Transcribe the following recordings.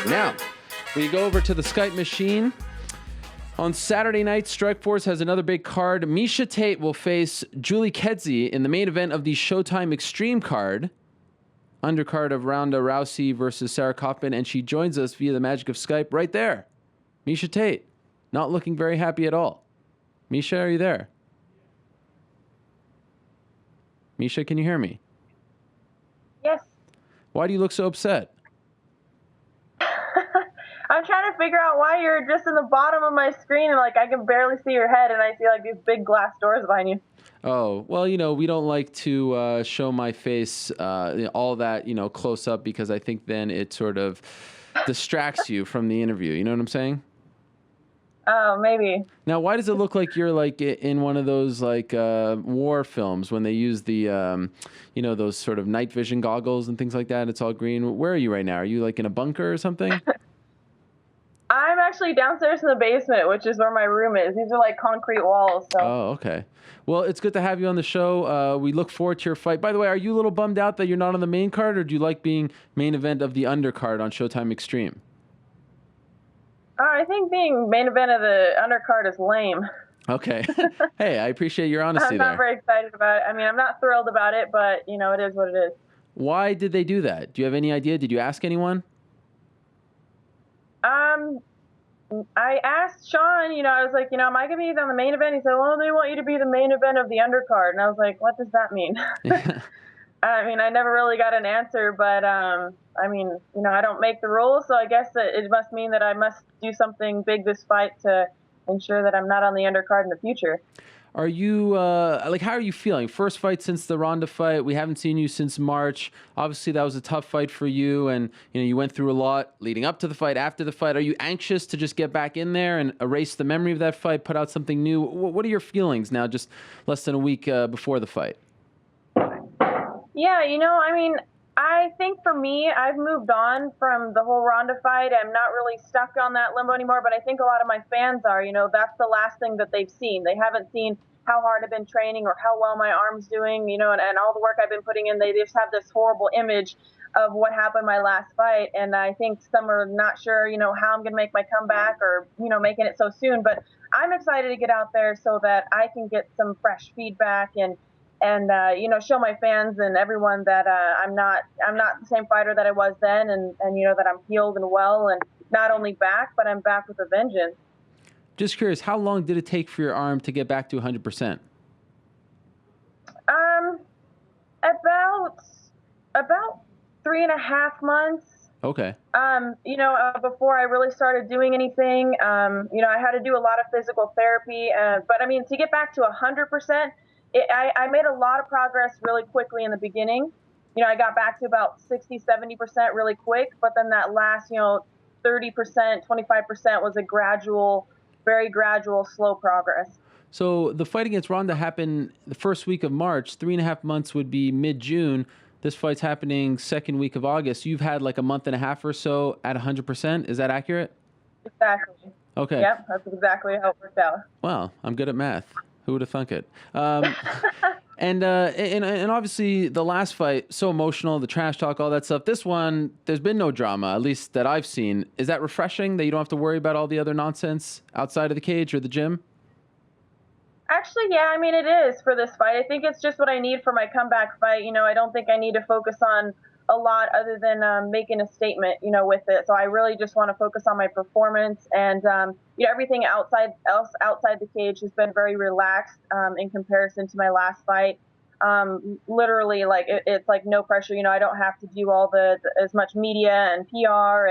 Now, we go over to the Skype machine. On Saturday night, Strikeforce has another big card. Miesha Tate will face Julie Kedzie in the main event of the Showtime Extreme card, undercard of Ronda Rousey versus Sarah Kaufman, and she joins us via the magic of Skype right there. Miesha Tate, not looking very happy at all. Miesha, are you there? Miesha, can you hear me? Yes. Why do you look so upset? I'm trying to figure out why you're just in the bottom of my screen and like I can barely see your head and I see like these big glass doors behind you. Oh, well, we don't like to show my face all that, close up because I think then it sort of distracts you from the interview. You know what I'm saying? Oh, maybe. Now, why does it look like you're like in one of those like war films when they use the, those sort of night vision goggles and things like that? It's all green. Where are you right now? Are you like in a bunker or something? I'm actually downstairs in the basement, which is where my room is. These are like concrete walls. So. Oh, okay. Well, it's good to have you on the show. We look forward to your fight. By the way, are you a little bummed out that you're not on the main card, or do you like being main event of the undercard on Showtime Extreme? I think being main event of the undercard is lame. Okay. Hey, I appreciate your honesty there. I'm not very excited about it. I mean, I'm not thrilled about it, but, it is what it is. Why did they do that? Do you have any idea? Did you ask anyone? I asked Sean, I was like, am I going to be on the main event? He said, well, they want you to be the main event of the undercard. And I was like, what does that mean? I mean, I never really got an answer, but, I don't make the rules. So I guess it must mean that I must do something big this fight to ensure that I'm not on the undercard in the future. Are you, how are you feeling? First fight since the Ronda fight. We haven't seen you since March. Obviously, that was a tough fight for you, and, you went through a lot leading up to the fight, after the fight. Are you anxious to just get back in there and erase the memory of that fight, put out something new? What are your feelings now, just less than a week before the fight? Yeah, I think for me, I've moved on from the whole Ronda fight. I'm not really stuck on that limbo anymore, but I think a lot of my fans are. That's the last thing that they've seen. They haven't seen how hard I've been training or how well my arm's doing, and all the work I've been putting in. They just have this horrible image of what happened my last fight, and I think some are not sure, how I'm going to make my comeback or, making it so soon. But I'm excited to get out there so that I can get some fresh feedback and show my fans and everyone that I'm not the same fighter that I was then, and that I'm healed and well, and not only back, but I'm back with a vengeance. Just curious, how long did it take for your arm to get back to 100%? About 3.5 months. Okay. Before I really started doing anything, I had to do a lot of physical therapy, but to get back to 100%. I made a lot of progress really quickly in the beginning. I got back to about 60, 70% really quick, but then that last, 30%, 25% was a very gradual, slow progress. So the fight against Ronda happened the first week of March. 3.5 months would be mid-June. This fight's happening second week of August. You've had like a month and a half or so at 100%. Is that accurate? Exactly. Okay. Yep, that's exactly how it worked out. Wow, I'm good at math. Who would have thunk it? And obviously the last fight, so emotional, the trash talk, all that stuff. This one, there's been no drama, at least that I've seen. Is that refreshing that you don't have to worry about all the other nonsense outside of the cage or the gym? Actually, yeah, it is for this fight. I think it's just what I need for my comeback fight. I don't think I need to focus on a lot other than making a statement, with it. So I really just want to focus on my performance, and everything outside the cage has been very relaxed in comparison to my last fight. Literally, like it's like no pressure. I don't have to do all as much media and PR,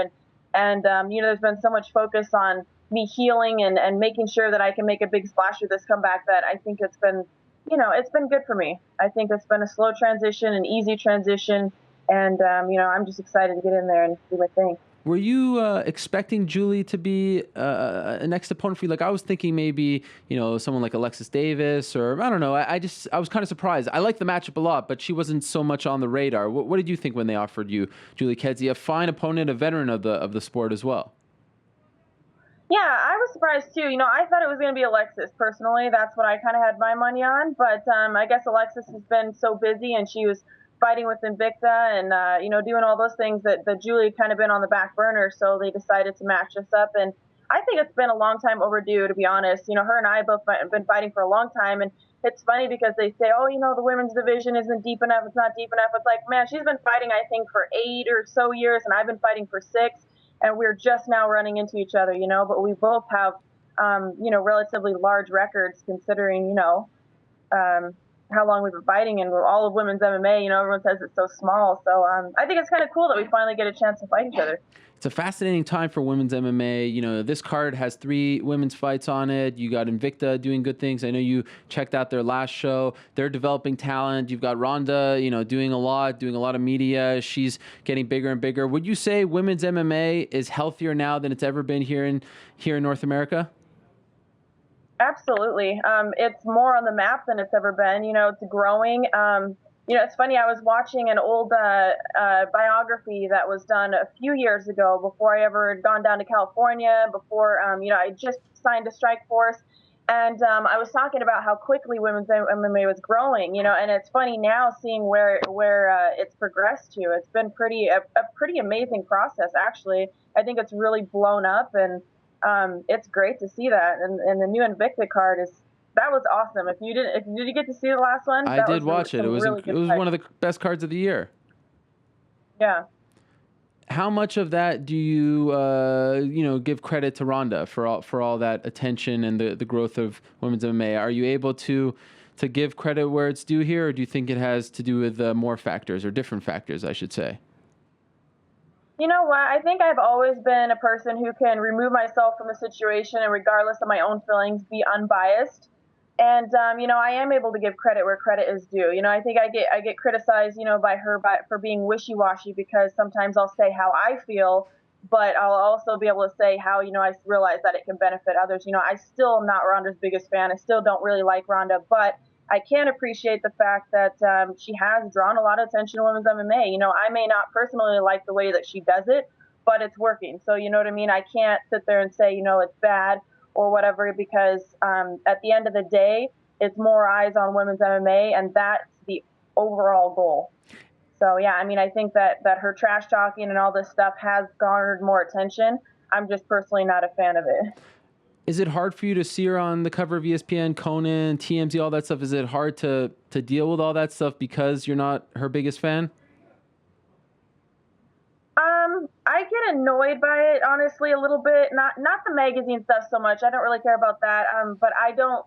and there's been so much focus on me healing and making sure that I can make a big splash with this comeback that I think it's been good for me. I think it's been a slow transition, an easy transition. And, I'm just excited to get in there and do my thing. Were you expecting Julie to be a next opponent for you? Like, I was thinking maybe, someone like Alexis Davis, or I don't know. I was kind of surprised. I like the matchup a lot, but she wasn't so much on the radar. What did you think when they offered you Julie Kedzie, a fine opponent, a veteran of the sport as well? Yeah, I was surprised too. I thought it was going to be Alexis personally. That's what I kind of had my money on. But I guess Alexis has been so busy, and she was fighting with Invicta and, doing all those things that Julie had kind of been on the back burner. So they decided to match us up. And I think it's been a long time overdue, to be honest. Her and I both have been fighting for a long time. And it's funny because they say, oh, the women's division isn't deep enough. It's not deep enough. It's like, man, she's been fighting, I think, for 8 or so years, and I've been fighting for 6. And we're just now running into each other, but we both have, relatively large records considering, how long we've been fighting, and all of women's MMA, everyone says it's so small. So I think it's kind of cool that we finally get a chance to fight each other. It's a fascinating time for women's MMA. This card has 3 women's fights on it. You got Invicta doing good things. I know you checked out their last show. They're developing talent. You've got Ronda, doing a lot of media. She's getting bigger and bigger. Would you say women's MMA is healthier now than it's ever been here in North America? Absolutely. It's more on the map than it's ever been. It's growing. It's funny. I was watching an old biography that was done a few years ago before I ever had gone down to California, before, I just signed to Strikeforce. And I was talking about how quickly women's MMA was growing, and it's funny now seeing where it's progressed to. It's been a pretty amazing process, actually. I think it's really blown up, and it's great to see that. And the new Invicta card that was awesome. Did you get to see the last one? I did watch it. It was one of the best cards of the year. Yeah. How much of that do you give credit to Ronda for all that attention and the growth of women's MMA? Are you able to give credit where it's due here, or do you think it has to do with more factors, or different factors, I should say? You know what? I think I've always been a person who can remove myself from a situation and, regardless of my own feelings, be unbiased. And I am able to give credit where credit is due. I think I get criticized, by her for being wishy-washy, because sometimes I'll say how I feel, but I'll also be able to say how, I realize that it can benefit others. I still am not Ronda's biggest fan. I still don't really like Ronda, but I can appreciate the fact that she has drawn a lot of attention to women's MMA. I may not personally like the way that she does it, but it's working. So, you know what I mean? I can't sit there and say, it's bad or whatever, because at the end of the day, it's more eyes on women's MMA, and that's the overall goal. So, yeah, I think that her trash talking and all this stuff has garnered more attention. I'm just personally not a fan of it. Is it hard for you to see her on the cover of ESPN, Conan, TMZ, all that stuff? Is it hard to deal with all that stuff because you're not her biggest fan? I get annoyed by it, honestly, a little bit. Not the magazine stuff so much. I don't really care about that. But I don't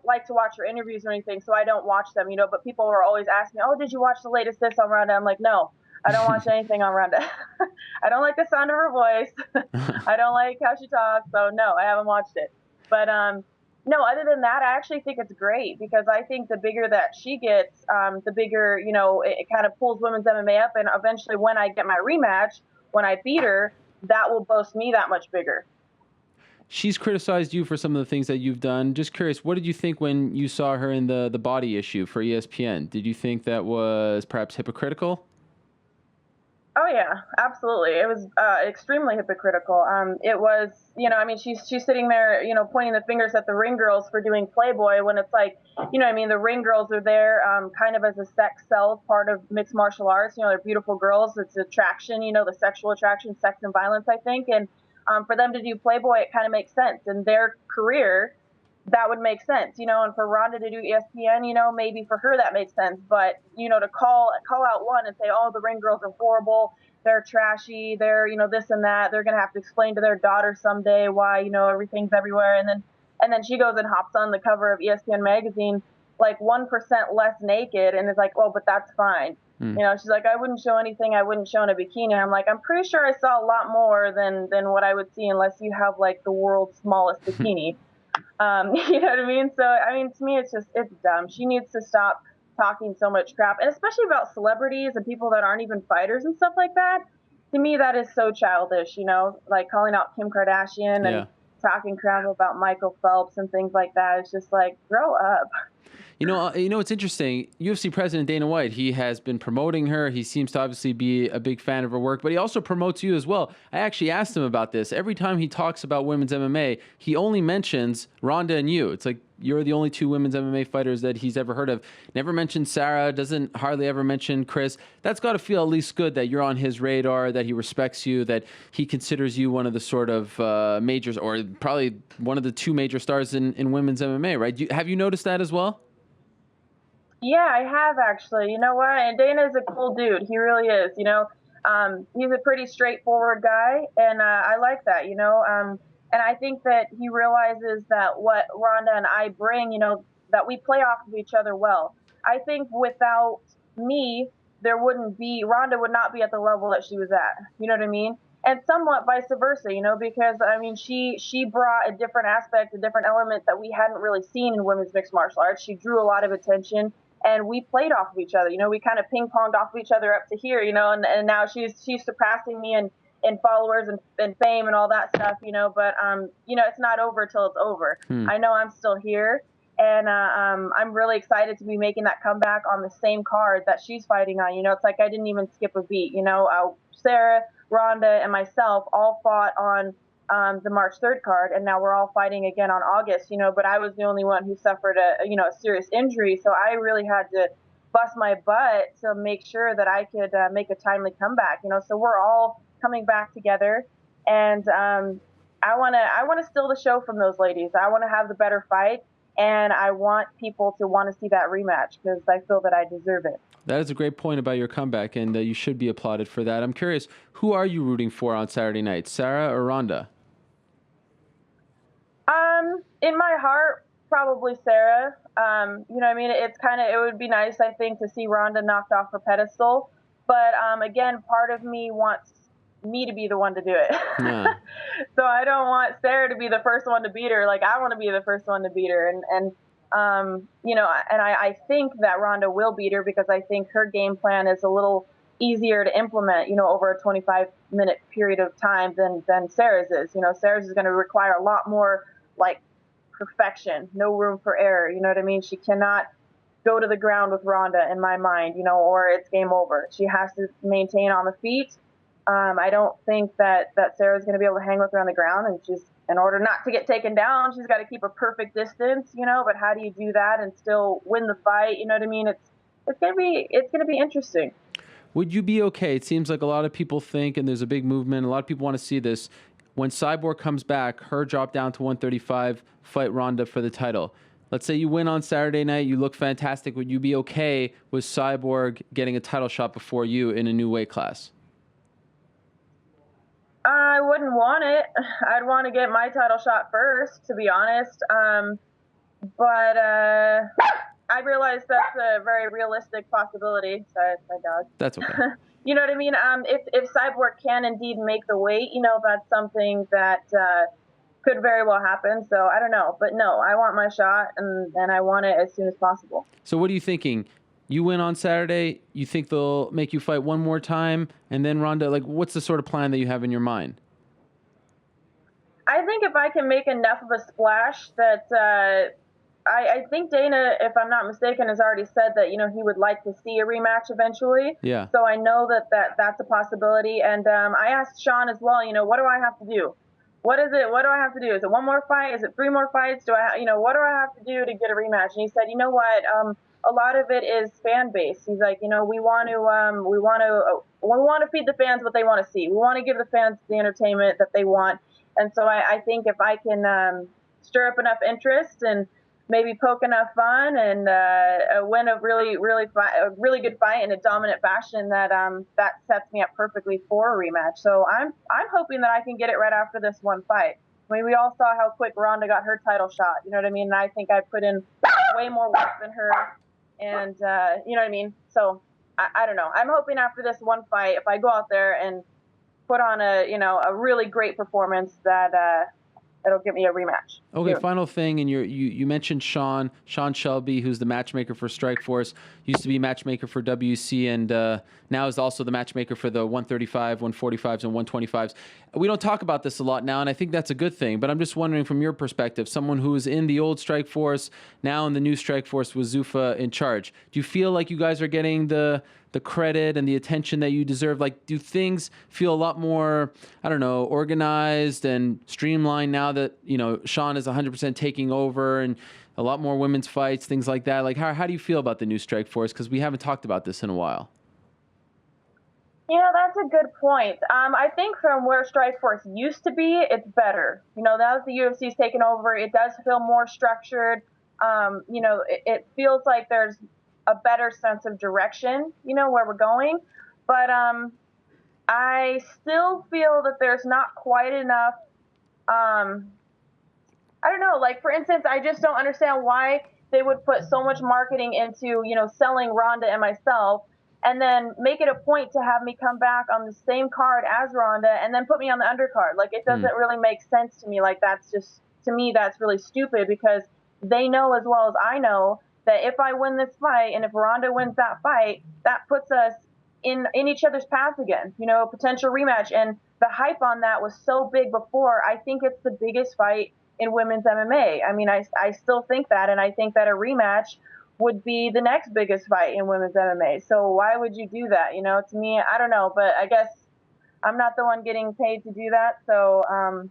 like to watch her interviews or anything, so I don't watch them. But people are always asking me, "Oh, did you watch the latest this on Ronda?" I'm like, no, I don't watch anything on Ronda. I don't like the sound of her voice. I don't like how she talks. So no, I haven't watched it. But no, other than that, I actually think it's great, because I think the bigger that she gets, the bigger, it kind of pulls women's MMA up. And eventually, when I get my rematch, when I beat her, that will boast me that much bigger. She's criticized you for some of the things that you've done. Just curious, what did you think when you saw her in the body issue for ESPN? Did you think that was perhaps hypocritical? Oh yeah, absolutely. It was extremely hypocritical. It was, she's sitting there, pointing the fingers at the ring girls for doing Playboy, when it's like, the ring girls are there kind of as a sex sell part of mixed martial arts. They're beautiful girls. It's attraction, the sexual attraction, sex and violence, I think. And for them to do Playboy, it kind of makes sense. In their career, that would make sense, and for Ronda to do ESPN, maybe for her that makes sense. But, to call out one and say, oh, the ring girls are horrible, they're trashy, they're, this and that, they're going to have to explain to their daughter someday why, everything's everywhere. And then she goes and hops on the cover of ESPN magazine, like 1% less naked, and is like, oh, but that's fine. She's like, I wouldn't show anything I wouldn't show in a bikini. I'm like, I'm pretty sure I saw a lot more than what I would see unless you have like the world's smallest bikini. You know what I mean? So, to me, it's dumb. She needs to stop talking so much crap, and especially about celebrities and people that aren't even fighters and stuff like that. To me, that is so childish, like calling out Kim Kardashian and talking crap about Michael Phelps and things like that. It's just like, grow up. It's interesting. UFC president Dana White, he has been promoting her. He seems to obviously be a big fan of her work, but he also promotes you as well. I actually asked him about this. Every time he talks about women's MMA, he only mentions Ronda and you. It's like you're the only two women's MMA fighters that he's ever heard of. Never mentioned Sarah, doesn't hardly ever mention Chris. That's got to feel at least good that you're on his radar, that he respects you, that he considers you one of the sort of majors, or probably one of the two major stars in women's MMA, right? Have you noticed that as well? Yeah, I have actually. You know what? And Dana's a cool dude. He really is. He's a pretty straightforward guy, and I like that. And I think that he realizes that what Ronda and I bring, that we play off of each other well. I think without me, Ronda would not be at the level that she was at. You know what I mean? And somewhat vice versa, because I mean, she brought a different aspect, a different element that we hadn't really seen in women's mixed martial arts. She drew a lot of attention, and we played off of each other. We kind of ping ponged off of each other up to here, and now she's surpassing me in followers and fame and all that stuff, But it's not over till it's over. I know I'm still here, and I'm really excited to be making that comeback on the same card that she's fighting on. It's like I didn't even skip a beat. Sarah, Ronda, and myself all fought on the March 3rd card, and now we're all fighting again on August, but I was the only one who suffered a serious injury, so I really had to bust my butt to make sure that I could make a timely comeback, so we're all coming back together, and I want to steal the show from those ladies. I want to have the better fight, and I want people to want to see that rematch because I feel that I deserve it. That is a great point about your comeback, and you should be applauded for that. I'm curious, who are you rooting for on Saturday night, Sarah or Ronda? In my heart, probably Sarah. It would be nice, I think, to see Ronda knocked off her pedestal. But again, part of me wants me to be the one to do it. Yeah. So I don't want Sarah to be the first one to beat her. Like, I want to be the first one to beat her. And I think that Ronda will beat her because I think her game plan is a little easier to implement, over a 25-minute period of time than Sarah's is. Sarah's is going to require a lot more, like, perfection, no room for error. You know what I mean? She cannot go to the ground with Ronda, in my mind, or it's game over. She has to maintain on the feet. I don't think that Sarah's going to be able to hang with her on the ground, and she's, in order not to get taken down, she's got to keep a perfect distance, but how do you do that and still win the fight? You know what I mean? It's going to be interesting. Would you be okay? It seems like a lot of people think, and there's a big movement, a lot of people want to see this. When Cyborg comes back, her drop down to 135, fight Ronda for the title. Let's say you win on Saturday night, you look fantastic. Would you be okay with Cyborg getting a title shot before you in a new weight class? I wouldn't want it. I'd want to get my title shot first, to be honest. But I realize that's a very realistic possibility. Sorry, it's my dog. That's okay. You know what I mean? If Cyborg can indeed make the weight, that's something that could very well happen. So I don't know. But no, I want my shot, and I want it as soon as possible. So what are you thinking? You win on Saturday, you think they'll make you fight one more time, and then Ronda, like, what's the sort of plan that you have in your mind? I think if I can make enough of a splash that I think Dana, if I'm not mistaken, has already said that, he would like to see a rematch eventually. Yeah. So I know that's a possibility. And I asked Sean as well, what do I have to do? What is it? What do I have to do? Is it one more fight? Is it 3 more fights? What do I have to do to get a rematch? And he said, you know what? A lot of it is fan base. He's like, we want to feed the fans what they want to see. We want to give the fans the entertainment that they want. And so I think if I can stir up enough interest and maybe poke enough fun and win a really good fight in a dominant fashion, that sets me up perfectly for a rematch. So I'm hoping that I can get it right after this one fight. I mean, we all saw how quick Ronda got her title shot. You know what I mean? And I think I put in way more work than her. And you know what I mean? So I don't know. I'm hoping after this one fight, if I go out there and put on a really great performance, that it'll give me a rematch. Okay, soon. final thing, and you mentioned Sean Shelby, who's the matchmaker for Strikeforce, used to be matchmaker for WC, and now is also the matchmaker for the 135, 145s, and 125s. We don't talk about this a lot now, and I think that's a good thing, but I'm just wondering from your perspective, someone who is in the old Strikeforce, now in the new Strikeforce with Zuffa in charge, do you feel like you guys are getting the credit and the attention that you deserve? Like, do things feel a lot more, I don't know, organized and streamlined now that, Sean is 100% taking over and a lot more women's fights, things like that? Like, how do you feel about the new Strikeforce? Because we haven't talked about this in a while. That's a good point. I think from where Strikeforce used to be, it's better. Now that the UFC's taken over, it does feel more structured. It feels like there's a better sense of direction, where we're going. But I still feel that there's not quite enough. I don't know. Like, for instance, I just don't understand why they would put so much marketing into, selling Ronda and myself, and then make it a point to have me come back on the same card as Ronda and then put me on the undercard. Like, it doesn't really make sense to me. Like, that's just, to me, that's really stupid, because they know as well as I know that if I win this fight and if Ronda wins that fight, that puts us in each other's paths again, a potential rematch. And the hype on that was so big before. I think it's the biggest fight in women's MMA. I mean, I still think that, and I think that a rematch would be the next biggest fight in women's MMA. So why would you do that? To me, I don't know, but I guess I'm not the one getting paid to do that. So,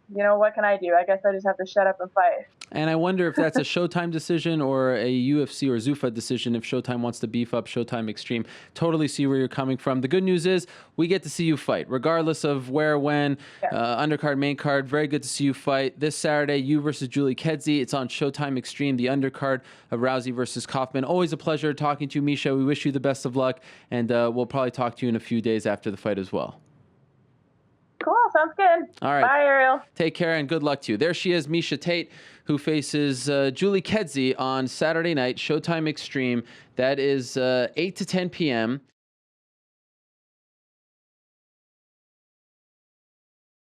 what can I do? I guess I just have to shut up and fight. And I wonder if that's a Showtime decision or a UFC or Zuffa decision, if Showtime wants to beef up Showtime Extreme. Totally see where you're coming from. The good news is we get to see you fight, regardless of where, when, undercard, main card. Very good to see you fight. This Saturday, you versus Julie Kedzie. It's on Showtime Extreme, the undercard of Rousey versus Kaufman. Always a pleasure talking to you, Miesha. We wish you the best of luck, and we'll probably talk to you in a few days after the fight as well. Cool. Sounds good. All right. Bye, Ariel. Take care and good luck to you. There she is, Miesha Tate, who faces Julie Kedzie on Saturday night, Showtime Extreme. That is 8 to 10 p.m.